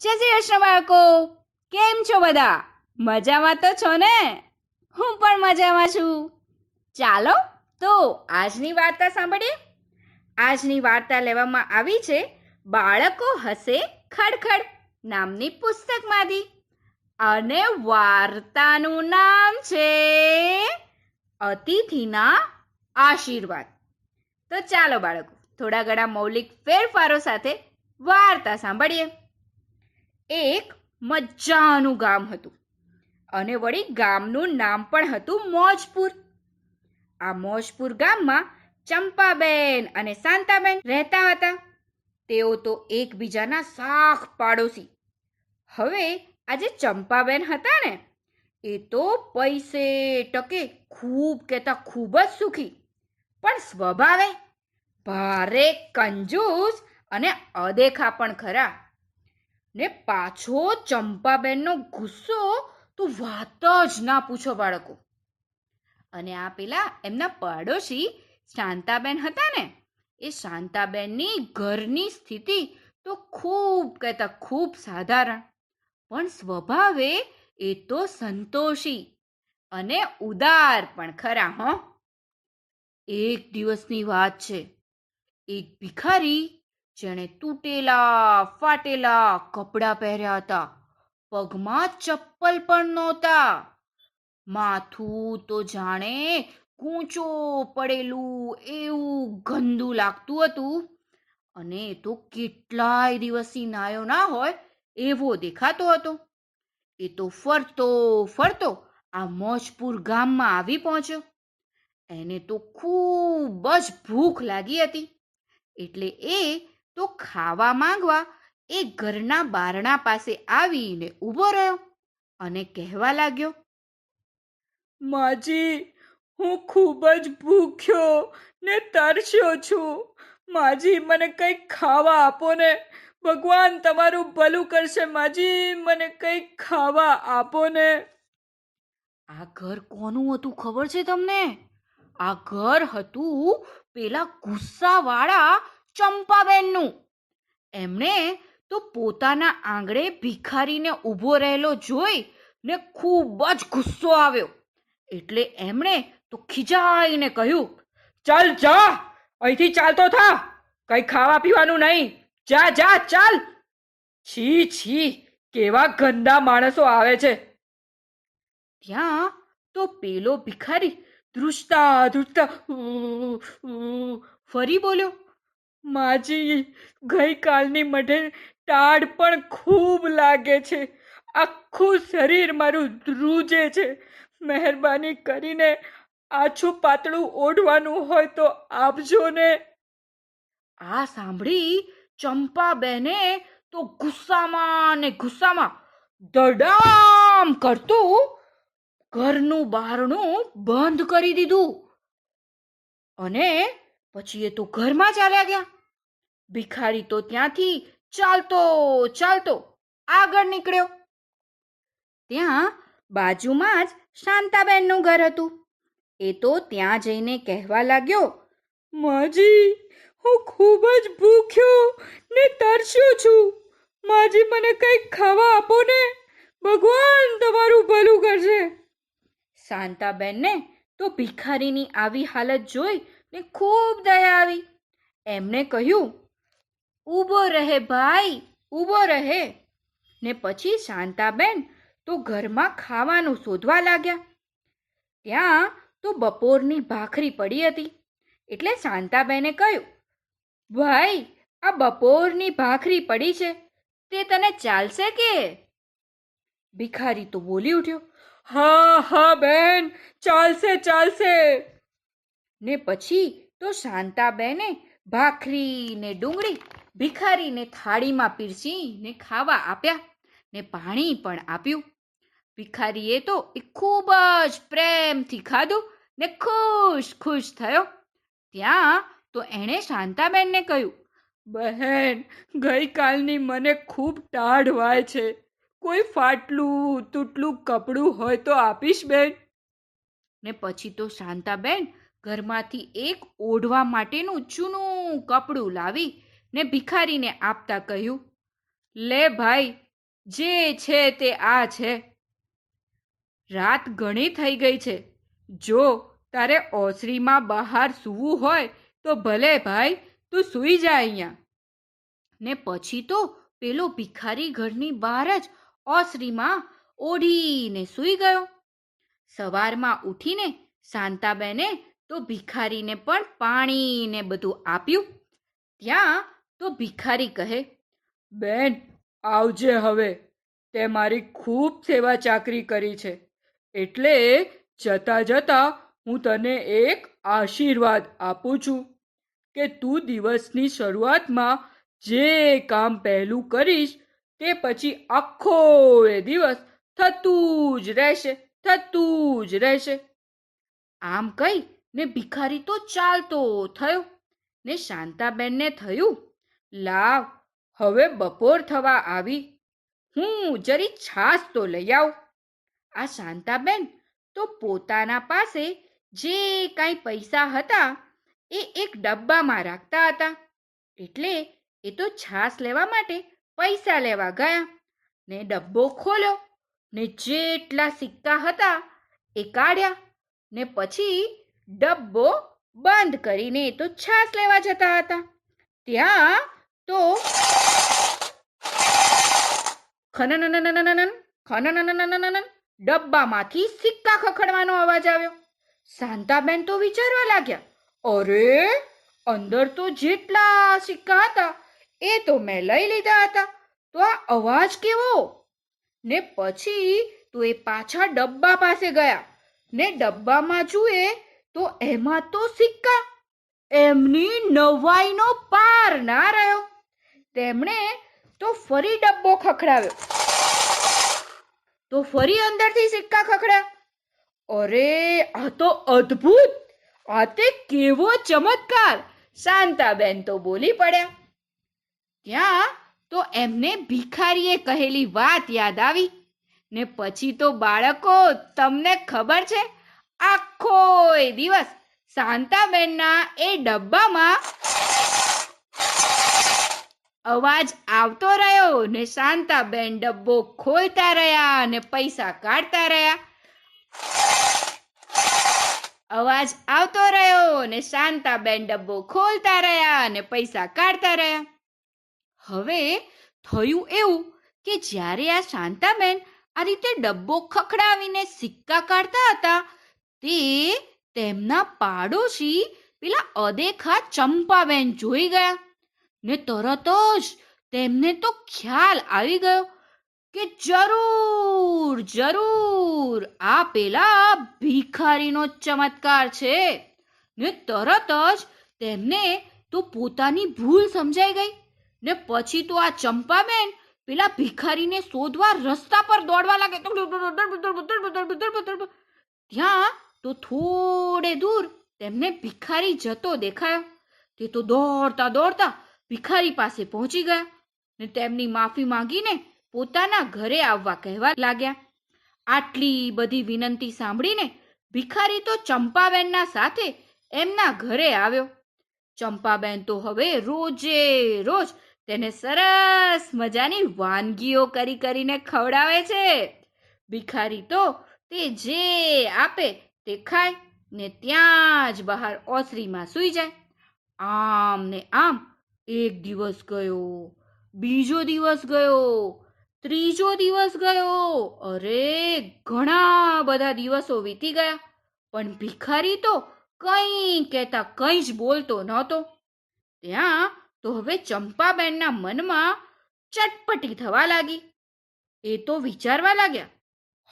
જય શ્રી કૃષ્ણ બાળકો, કેમ છો બધા? મજામાં તો છો ને? હું પણ મજામાં છું. ચાલો તો આજની વાર્તા સાંભળીએ. આજની વાર્તા લેવામાં આવી છે બાળકો હસે ખડખડ નામની પુસ્તકમાંથી, અને વાર્તાનું નામ છે અતિથિના આશીર્વાદ. તો ચાલો બાળકો, થોડા ઘણા મૌલિક ફેરફારો સાથે વાર્તા સાંભળીએ. એક મજાનું ગામ હતું, અને વળી ગામનું નામ પણ હતું મોજપુર. આ મોજપુર ગામમાં ચંપાબેન અને શાંતાબેન રહેતા હતા. તેઓ તો એકબીજાના સાખ પાડોશી. હવે આજે ચંપાબેન હતા ને, એ તો પૈસે ટકે ખૂબ કહેતા ખૂબ જ સુખી, પણ સ્વભાવે ભારે કંજૂસ અને અદેખા પણ ખરા. ને પાછો ચંપાબેનનો ગુસ્સો તો વાત જ ના પૂછો બાળકો. અને આ પેલા એમના પાડોશી શાંતાબેન હતા ને, એ શાંતાબેનની ઘરની સ્થિતિ તો ખૂબ કહેતા ખૂબ સાધારણ, પણ સ્વભાવે એ તો સંતોષી અને ઉદાર પણ ખરા. એક દિવસની વાત છે, એક ભિખારી જેણે તૂટેલા ફાટેલા કપડાં પહેર્યા હતા, પગમાં ચપ્પલ પણ નહોતા, માથું તો જાણે કૂંચો પડેલું એવું ગંદુ લાગતું હતું, અને એ તો કેટલાય દિવસથી નાયો ના હોય એવો દેખાતો હતો. એ તો ફરતો ફરતો આ મોજપુર ગામમાં આવી પહોંચ્યો. એને તો ખૂબ જ ભૂખ લાગી હતી, એટલે એ તો ખાવા માંગવા એ ઘરના બારણા પાસે આવીને ઊભો રહ્યો અને કહેવા લાગ્યો, માજી, હું ખૂબ જ ભૂખ્યો ને તરસ્યો છું. માજી, મને કંઈક ખાવા આપો ને. ભગવાન તમારું ભલું કરશે માજી, મને કંઈક ખાવા આપો ને. આ ઘર કોનું હતું ખબર છે તમને? આ ઘર હતું પેલા ગુસ્સાવાળા ચંપાબેનનું. એમણે તો પોતાના આંગણે ભિખારીને ઊભો રહેલો જોઈ ને ખૂબ જ ગુસ્સો આવ્યો, એટલે એમણે તો ખીજાઈને કહ્યું, ચાલ જા, અહીંથી ચાલતો થા. કંઈ ખાવા પીવાનું નહીં. જા જા ચાલ. છી છી, કેવા ગંદા માણસો આવે છે. ત્યાં તો પેલો ભિખારી ધ્રુજતા ધ્રુજતા ફરી બોલ્યો, માજી, ગઈકાલની મઢે ટાઢ પણ ખૂબ લાગે છે. આખું શરીર મારું ધ્રુજે છે. મહેરબાની કરીને આછું પાતળું ઓઢવાનું હોય તો આપજો ને. આ સાંભળી ચંપાબેને તો ગુસ્સામાં ને ગુસ્સામાં દડામ કરતું ઘરનું બારણું બંધ કરી દીધું, અને પછી એ તો ઘરમાં ચાલ્યા ગયા. ભિખારી તો ત્યાંથી ચાલતો ચાલતો આગળ નીકળ્યો. ત્યાં બાજુમાં જ શાંતાબેનનું ઘર હતું. એ તો ત્યાં જઈને કહેવા લાગ્યો, માજી, હું ખૂબ જ ભૂખ્યો ને તરસ્યો છું. માજી, મને કંઈક ખાવા આપો ને. ભગવાન તમારું ભલું કરશે. શાંતાબેનને તો ભિખારીની આવી હાલત જોઈ ને ખૂબ દયા આવી. એમણે કહ્યું, ઊભો રહે ભાઈ, ઊભો રહે. ને પછી શાંતાબેન તો ઘરમાં ખાવાનું શોધવા લાગ્યા. ત્યાં તો બપોરની ભાખરી પડી હતી, એટલે શાંતાબેને કહ્યું, ભાઈ, આ બપોરની ભાખરી પડી છે, તે તને ચાલશે કે? ભિખારી તો બોલી ઉઠ્યો, હા હા બેન, ચાલશે ચાલશે. ને પછી તો શાંતાબેને ભાખરી ને ડુંગળી ભિખારીને થાળીમાં પીરસીને ખાવા આપ્યા ને પાણી પણ આપ્યું. ભિખારીએ તો એ ખૂબ જ પ્રેમથી ખાધું ને ખુશ ખુશ થયો. ત્યાં તો એણે શાંતાબેનને કહ્યું, બહેન, ગઈકાલની મને ખૂબ ટાઢ વાય છે. કોઈ ફાટલું તૂટલું કપડું હોય તો આપીશ બેન. ને પછી તો શાંતાબેન ઘરમાંથી એક ઓઢવા માટેનું જૂનું કપડું લાવી ને ભિખારીને આપતા કહ્યું, લે ભાઈ, જે છે તે આ છે. રાત ઘણી થઈ ગઈ છે. જો તારે ઓસરીમાં બહાર સૂવું હોય તો ભલે ભાઈ, તું સૂઈ જા અહીંયા. ને પછી તો પેલો ભિખારી ઘરની બહાર જ ઓસરીમાં ઓઢીને સૂઈ ગયો. સવારમાં ઉઠીને શાંતાબેને તો ભિખારીને પણ પાણી ને બધું આપ્યું. ત્યાં તો ભિખારી કહે, બેન, આવજે હવે. તે મારી ખૂબ સેવા ચાકરી કરી છે, એટલે જતા જતા હું તને એક આશીર્વાદ આપું છું કે તું દિવસની શરૂઆતમાં જે કામ પહેલું કરીશ તે પછી આખો એ દિવસ થતું જ રહેશે, થતું જ રહેશે. આમ કહી ને ભિખારી તો ચાલતો થયો. ને શાંતાબેનને થયું, લાવ, હવે બપોર થવા આવી, હું જરી છાશ તો લઈ આવું. આ શાંતાબેન તો પોતાના પાસે જે કાંઈ પૈસા હતા એ એક ડબ્બામાં રાખતા હતા. એટલે એ તો છાશ લેવા માટે પૈસા લેવા ગયા ને ડબ્બો ખોલ્યો ને જેટલા સિક્કા હતા એ કાઢ્યા ને પછી ડબ્બો બંધ કરીને એ તો છાશ લેવા જતા હતા. ત્યાં તો ખનનનનનનનન ખનનનનનનન ડબ્બામાંથી સિક્કા ખખડવાનો અવાજ આવ્યો. શાંતાબેન તો વિચારવા લાગ્યા, અરે, અંદર તો જેટલા સિક્કા હતા એ તો મેં લઈ લીધા હતા, તો આ અવાજ કેવો? ને પછી તો એ પાછા ડબ્બા પાસે ગયા ને ડબ્બામાં જુએ તો એમાં તો સિક્કા. એમની નવાઈનો પાર ના રહ્યો. તેમણે તો ફરી ડબ્બો ખખડાવ્યો તો ફરી અંદરથી સિક્કા ખખડ્યા. અરે, આ તો અદ્ભુત! આ તે કેવો ચમત્કાર! શાંતાબેન તો બોલી પડ્યા. ત્યાં તો એમને ભિખારીએ કહેલી વાત યાદ આવી. ને પછી તો બાળકો, તમને ખબર છે, આખો દિવસ શાંતાબેનના એ ડબ્બામાં અવાજ આવતો રહ્યો ને શાંતાબેન ડબ્બો ખોલતા રહ્યા અને પૈસા કાઢતા રહ્યા. અવાજ આવતો રહ્યો ને શાંતાબેન ડબ્બો ખોલતા રહ્યા અને પૈસા કાઢતા રહ્યા. હવે થયું એવું કે જ્યારે આ શાંતાબેન આ રીતે ડબ્બો ખખડાવીને સિક્કા કાઢતા હતા તે તેમના પાડોશી પેલા અદેખા ચંપાબેન જોઈ ગયા ને તરત જ તેમને તો ખ્યાલ આવી ગયો કે જરૂર જરૂર આ પેલા ભિખારીનો ચમત્કાર છે. ને તરત જ તેમને તો પોતાની ભૂલ સમજાઈ ગઈ. ને પછી તો આ ચંપાબેન પેલા ભિખારીને શોધવા રસ્તા પર દોડવા લાગે. ત્યાં તો થોડે દૂર તેમને ભિખારી જતો દેખાયો. તે તો દોડતા દોડતા ભિખારી પાસે પહોંચી ગયા ને તેમની માફી માંગીને પોતાના ઘરે આવવા કહેવા લાગ્યા. આટલી બધી વિનંતી સાંભળીને ભિખારી તો ચંપાબેનના સાથે એમના ઘરે આવ્યો. ચંપાબેન તો હવે રોજે રોજ તેને સરસ મજાની વાનગીઓ કરી કરીને ખવડાવે છે. ભિખારી તો તે જે આપે તે ખાય ને ત્યાં જ બહાર ઓસરીમાં સૂઈ જાય. આમ ને આમ એક દિવસ ગયો, બીજો દિવસ ગયો, ત્રીજો દિવસ ગયો. અરે, ઘણા બધા દિવસો વીતી ગયા પણ ભિખારી તો કંઈ કહેતા કંઈ જ બોલતો નહોતો. ત્યાં તો હવે ચંપાબેનના મનમાં ચટપટી થવા લાગી. એ તો વિચારવા લાગ્યા,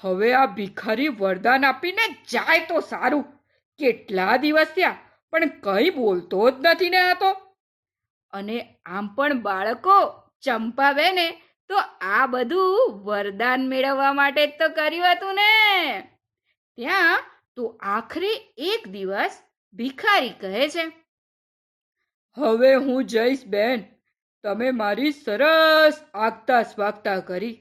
હવે આ ભિખારી વરદાન આપીને જાય તો સારું. કેટલા દિવસ થયા પણ કંઈ બોલતો જ નથી ને આ તો. અને આમ પણ બાળકો, ચંપાબેને તો આ બધું વરદાન મેળવવા માટે જ તો કર્યું હતું ને. ત્યાં તો આખરે એક દિવસ ભિખારી કહે છે, હવે હું જઈશ બેન. તમે મારી સરસ આગતા સ્વાગતા કરી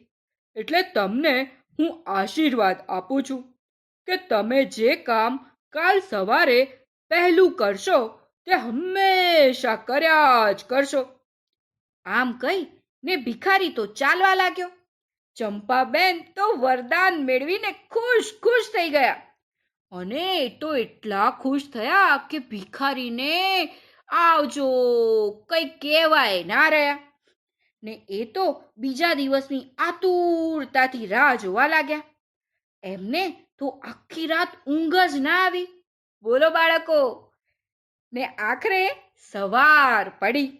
એટલે તમને હું આશીર્વાદ આપું છું કે તમે જે કામ કાલ સવારે પહેલું કરશો તે હંમેશા કર્યા જ કરશો. આમ કહી ને ભિખારી તો ચાલવા લાગ્યો. ચંપાબેન તો વરદાન મેળવીને ખુશ ખુશ થઈ ગયા અને એ તો એટલા ખુશ થયા કે ભિખારીને આવજો કઈ કહેવાય ના રહ્યા ને એ તો બીજા દિવસની આતુરતાથી રાહ જોવા લાગ્યા. એમને તો આખી રાત ઊંઘ જ ના આવી. બોલો બાળકો. ને આખરે સવાર પડી.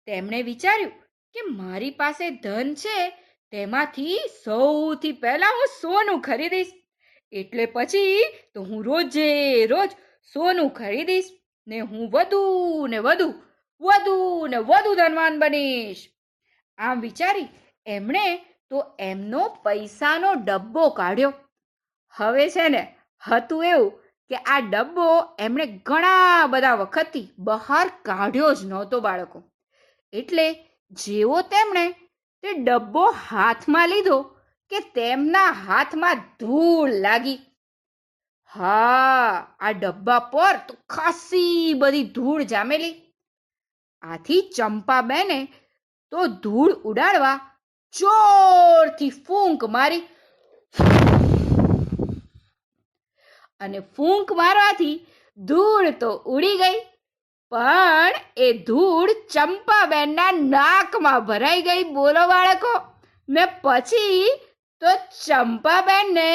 તેમણે વિચાર્યું કે મારી પાસે ધન છે, તેમાંથી સૌથી પહેલા હું સોનું ખરીદીશ. એટલે પછી તો હું રોજે રોજ સોનું ખરીદીશ ને હું વધુ ને વધુ ધનવાન બનીશ. આમ વિચારી એમણે તો એમનો પૈસાનો ડબ્બો કાઢ્યો. હવે છે ને હતું એવું કે આ ડબ્બો એમણે ઘણા બધા વખતથી બહાર કાઢ્યો જ નહોતો બાળકો. એટલે જેવો તેમણે તે ડબ્બો હાથમાં લીધો કે તેમના હાથમાં ધૂળ લાગી. હા, આ ડબ્બા પર તો ખાસી બધી ધૂળ જામેલી. આથી ચંપાબેને તો ધૂળ ઉડાડવા જોરથી ફૂંક મારી અને ફૂંક મારવાથી ધૂળ તો ઉડી ગઈ, પણ એ ધૂળ ચંપાબેનના નાકમાં ભરાઈ ગઈ. બોલો બાળકો. ને પછી તો ચંપાબેનને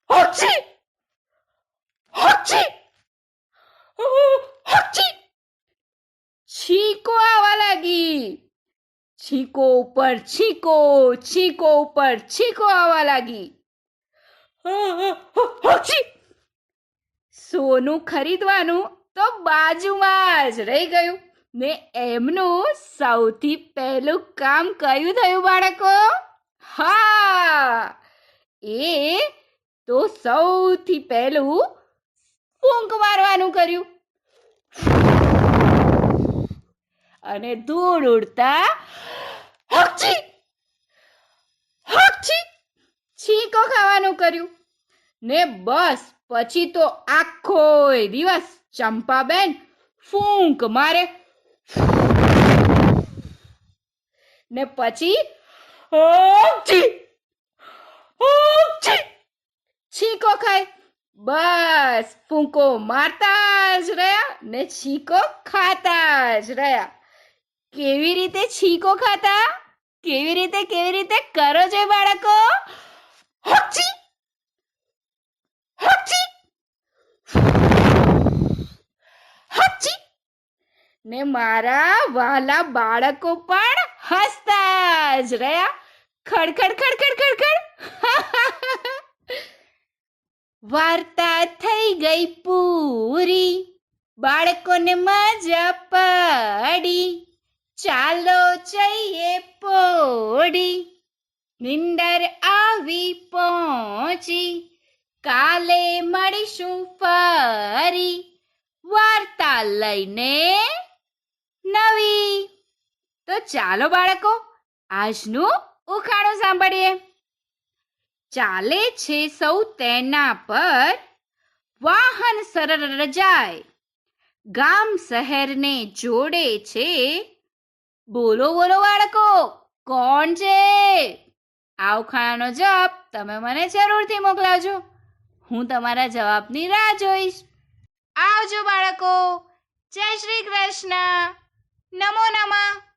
હોચી હોચી હોચી છીકો આવવા લાગી. છીકો ઉપર છીકો, છીકો ઉપર છીકો આવવા લાગી. હોચી! સોનું ખરીદવાનું તો બાજુમાં જ રહી ગયું ને એમનું સૌથી પહેલું કામ કયું થયું બાળકો? હા, એ તો સૌથી પહેલું ફૂંક મારવાનું કર્યું અને ધૂળ ઉડતા હોચી હોચી છીકો ખાવાનું કર્યું ને બસ પછી તો આખો દિવસ ચંપાબેન ફૂંક મારે ને પછી છીકો ખાય. બસ ફૂંકો મારતા જ રહ્યા ને છીકો ખાતા જ રહ્યા. કેવી રીતે છીકો ખાતા? કેવી રીતે કરો છો બાળકો? હોચી હોચી હોચી. ને મારા વાલા બાળકો પણ હસતા જ રહ્યા. ખડખડ ખડખડ ખડખડ. વાર્તા થઈ ગઈ પૂરી, બાળકોને મજા પડી. ચાલો જઈએ પોડી, નિંદર આવી પહોંચી. કાલે મળીશું ફરી, વાર્તા લઈને નવી. તો ચાલો બાળકો આજનું ઉખાણું સાંભળીએ. ચાલે છે સૌ તેના પર, વાહન સરળ જાય. ગામ શહેરને જોડે છે. બોલો બોલો બાળકો, કોણ છે? આ ઉખાણાનો જવાબ તમે મને જરૂરથી મોકલાવજો. હું તમારા જવાબની રાહ જોઈશ. આવજો બાળકો. જય શ્રી કૃષ્ણ. નમો નમઃ.